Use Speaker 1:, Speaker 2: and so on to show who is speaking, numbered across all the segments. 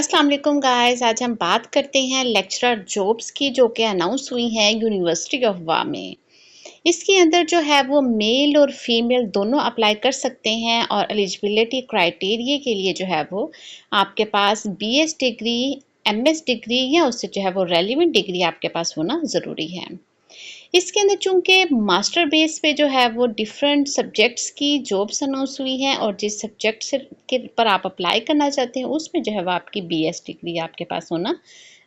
Speaker 1: अस्सलाम वालेकुम गाइस। आज हम बात करते हैं लेक्चरर जॉब्स की जो कि अनाउंस हुई हैं यूनिवर्सिटी ऑफ वाह में। इसके अंदर जो है वो मेल और फीमेल दोनों अप्लाई कर सकते हैं और एलिजिबिलिटी क्राइटेरिया के लिए जो है वो आपके पास बीएस डिग्री, एमएस डिग्री या उससे जो है वो रेलिवेंट डिग्री आपके पास होना ज़रूरी है। इसके अंदर चूंकि मास्टर बेस पे जो है वो डिफरेंट सब्जेक्ट्स की जॉब्स अनाउंस हुई हैं और जिस सब्जेक्ट से के पर आप अप्लाई करना चाहते हैं उसमें जो है वो आपकी बीएस डिग्री आपके पास होना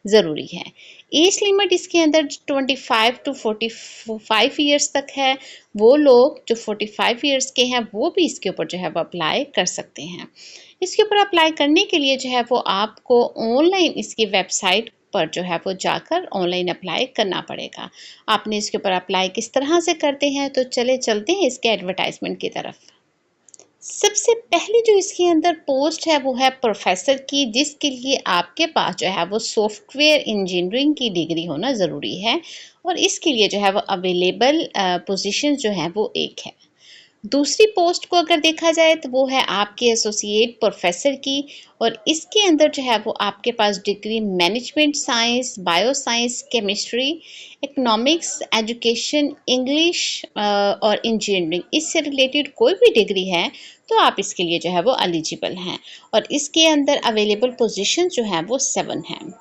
Speaker 1: ज़रूरी है। एज लिमिट इसके अंदर 25 टू 45 ईयर्स तक है। वो लोग जो 45 ईयर्स के हैं वो भी इसके ऊपर जो है वो अप्लाई कर सकते हैं। इसके ऊपर अप्लाई करने के लिए जो है वो आपको ऑनलाइन इसकी वेबसाइट पर जो है वो जाकर ऑनलाइन अप्लाई करना पड़ेगा। आपने इसके ऊपर अप्लाई किस तरह से करते हैं तो चलते हैं इसके एडवर्टाइजमेंट की तरफ। सबसे पहले जो इसके अंदर पोस्ट है वो है प्रोफेसर की, जिसके लिए आपके पास जो है वो सॉफ्टवेयर इंजीनियरिंग की डिग्री होना ज़रूरी है और इसके लिए जो है वो अवेलेबल पोजीशन जो है वो एक है। दूसरी पोस्ट को अगर देखा जाए तो वो है आपके एसोसिएट प्रोफेसर की और इसके अंदर जो है वो आपके पास degree management science, bio science, chemistry, economics, education, English और इंजीनियरिंग इससे रिलेटेड कोई भी डिग्री है तो आप इसके लिए जो है वो एलिजिबल हैं और इसके अंदर अवेलेबल पोजीशन जो है वो 7 हैं।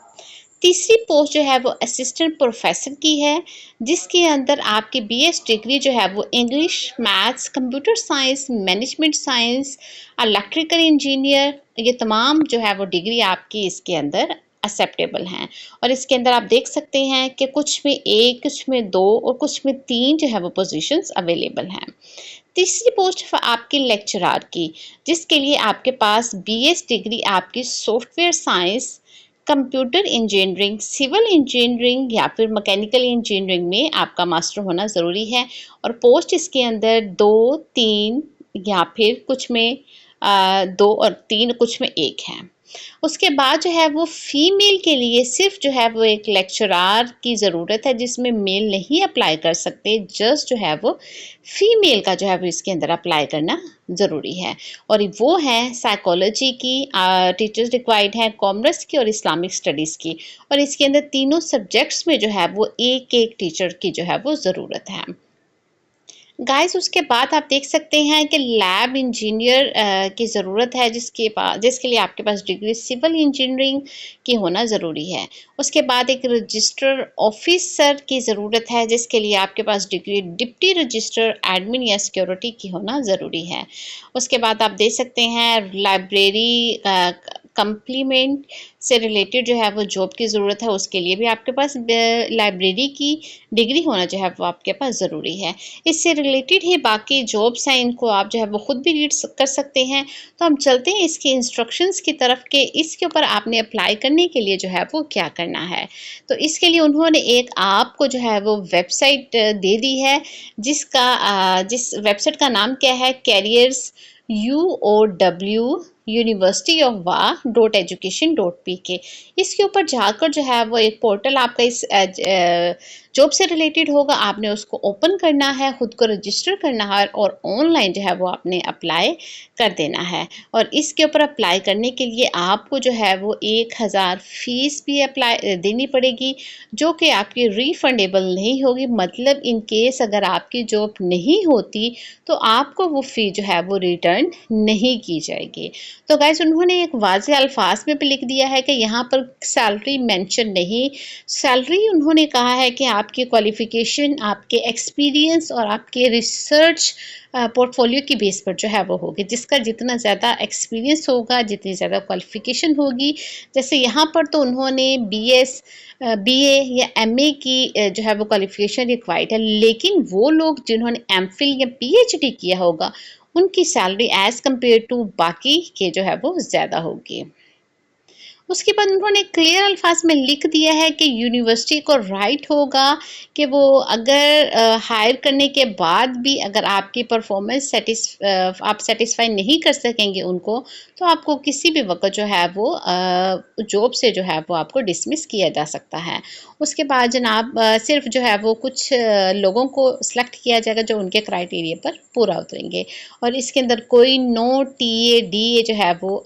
Speaker 1: तीसरी पोस्ट जो है वो असिस्टेंट प्रोफेसर की है, जिसके अंदर आपकी बीएस डिग्री जो है वो English, maths, computer science, management science, electrical engineer, ये तमाम जो है वो डिग्री आपकी इसके अंदर एक्सेप्टेबल हैं और इसके अंदर आप देख सकते हैं कि कुछ में 1, कुछ में 2 और कुछ में 3 जो है वो पोजीशंस अवेलेबल हैं। तीसरी पोस्ट है आपकी लेक्चरार की, जिसके लिए आपके पास बीएस डिग्री आपकी software science, computer engineering, civil engineering या फिर मैकेनिकल इंजीनियरिंग में आपका मास्टर होना ज़रूरी है और पोस्ट इसके अंदर 2, 3 या फिर कुछ में 2 और 3 कुछ में 1 है। उसके बाद जो है वो फीमेल के लिए सिर्फ जो है वो एक लेक्चरार की ज़रूरत है, जिसमें मेल नहीं अप्लाई कर सकते, जस्ट जो है वो फीमेल का जो है वो इसके अंदर अप्लाई करना ज़रूरी है और वो है साइकोलॉजी की टीचर्स रिक्वायर्ड है, कॉमर्स की और इस्लामिक स्टडीज़ की और इसके अंदर तीनों सब्जेक्ट्स में जो है वो एक एक टीचर की जो है वो ज़रूरत है। गाइस उसके बाद आप देख सकते हैं कि लैब इंजीनियर की ज़रूरत है, जिसके लिए आपके पास डिग्री सिविल इंजीनियरिंग की होना ज़रूरी है। उसके बाद एक रजिस्टर ऑफिसर की ज़रूरत है, जिसके लिए आपके पास डिग्री डिप्टी रजिस्टर एडमिन या सिक्योरिटी की होना ज़रूरी है। उसके बाद आप देख सकते हैं लाइब्रेरी कंप्लीमेंट से रिलेटेड जो है वो जॉब की ज़रूरत है, उसके लिए भी आपके पास लाइब्रेरी की डिग्री होना जो है वो आपके पास ज़रूरी है। इससे रिलेटेड ही बाकी जॉब्स हैं, इनको आप जो है वो खुद भी रीड कर सकते हैं। तो हम चलते हैं इसके इंस्ट्रक्शंस की तरफ के इसके ऊपर आपने अप्लाई करने के लिए जो है वो क्या करना है। तो इसके लिए उन्होंने एक आपको जो है वो वेबसाइट दे दी है, जिस वेबसाइट का नाम क्या है, carriers UOW university of wa.education.pk। इसके ऊपर जाकर जो है वो एक पोर्टल आपका इस जॉब से रिलेटेड होगा, आपने उसको ओपन करना है, खुद को रजिस्टर करना है और ऑनलाइन जो है वो आपने अप्लाई कर देना है और इसके ऊपर अप्लाई करने के लिए आपको जो है वो 1000 फीस भी अप्लाई देनी पड़ेगी, जो कि आपकी रिफंडेबल नहीं होगी। मतलब इन केस अगर आपकी जॉब नहीं होती तो आपको वो फ़ी जो है वो रिटर्न नहीं की जाएगी। तो गाइस उन्होंने एक वाज़ेह अल्फाज में भी लिख दिया है कि यहाँ पर सैलरी मेंशन नहीं, सैलरी उन्होंने कहा है कि आपकी क्वालिफ़िकेशन, आपके एक्सपीरियंस और आपके रिसर्च पोर्टफोलियो की बेस पर जो है वो होगी। जिसका जितना ज़्यादा एक्सपीरियंस होगा, जितनी ज़्यादा क्वालिफ़िकेशन होगी, जैसे यहाँ पर तो उन्होंने BA या MA की जो है वो क्वालिफ़िकेशन रिक्वायर्ड है, लेकिन वो लोग जिन्होंने MPhil या PhD किया होगा उनकी सैलरी एज़ कम्पेयर टू बाकी के जो है वो ज़्यादा होगी। उसके बाद उन्होंने क्लियर अल्फाज में लिख दिया है कि यूनिवर्सिटी को राइट होगा कि वो अगर हायर करने के बाद भी अगर आपकी परफॉर्मेंस आप सेटिस्फाई नहीं कर सकेंगे उनको, तो आपको किसी भी वक्त जो है वो जॉब से जो है वो आपको डिसमिस किया जा सकता है। उसके बाद जनाब सिर्फ जो है वो कुछ लोगों को सिलेक्ट किया जाएगा जो उनके क्राइटेरिया पर पूरा उतरेंगे और इसके अंदर कोई नो TA DA जो है वो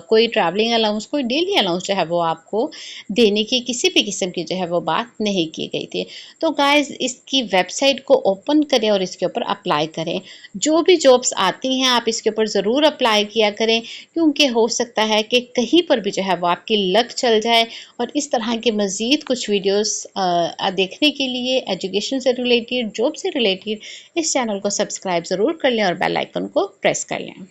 Speaker 1: कोई ट्रैवलिंग अलाउंस, कोई डेली अलाउंस जो है वो आपको देने की किसी भी किस्म की जो है वो बात नहीं की गई थी। तो गाइस इसकी वेबसाइट को ओपन करें और इसके ऊपर अप्लाई करें। जो भी जॉब्स आती हैं आप इसके ऊपर ज़रूर अप्लाई किया करें, क्योंकि हो सकता है कि कहीं पर भी जो है वो आपकी लक चल जाए। और इस तरह के मज़ीद कुछ वीडियोस देखने के लिए एजुकेशन से रिलेटेड, जॉब से रिलेटेड, इस चैनल को सब्सक्राइब ज़रूर कर लें और बेल आइकन को प्रेस कर लें।